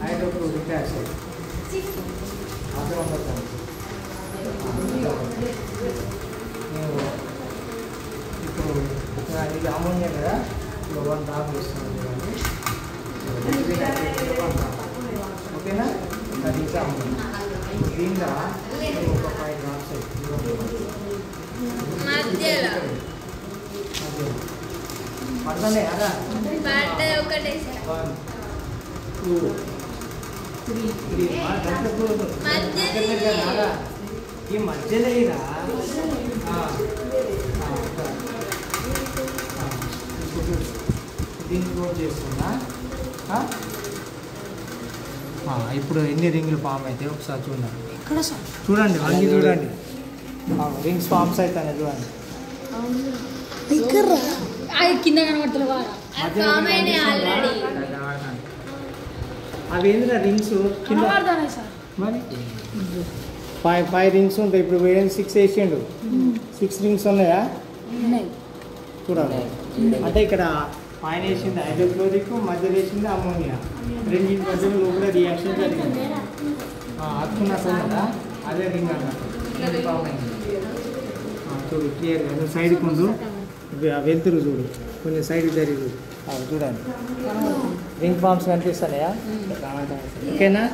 Hydrochloric acid ఇప్పుడు ఇది ammonia కదా, ఇప్పుడు 1 డ్రాప్ వేస్తున్నాను చూడండి. ఓకేనా, అది ఇంకా అమోనియా. దీంట్లో ఒక 5 డ్రాప్స్ పడతానే అదా 1 2 3 ఈ మధ్యలో దీన్ని క్లోజ్ చేస్తున్నా. ఇప్పుడు ఎన్ని రింగులు ఫామ్ అయితే ఒకసారి చూడండి. చూడండి అన్నీ చూడండి, రింగ్స్ ఫామ్స్ అవుతాయి చూడండి. కింద కనబడుతుంది అవి ఏంటంటే రింగ్స్ కింద మరి 5 రింగ్స్ ఉంటాయి. ఇప్పుడు 6 వేసిండు, 6 రింగ్స్ ఉన్నాయా చూడాలి. అంటే ఇక్కడ పైన వేసింది హైడ్రోక్లోరిక్, మధ్యలో వేసింది అమోనియా, రెండింటి మధ్యలో లోపల రియాక్షన్ జరిగింది. అతుకున్నట్టు ఉన్నదా, అదే రింగ్ అన్నట్టు. చూడు క్లియర్గా, నువ్వు సైడ్కి ముందు వెళ్తురు చూడు, కొంచెం సైడ్కి జరిగి చూడండి. రింగ్ ఫామ్స్ కనిపిస్తున్నాయా? ఓకేనా.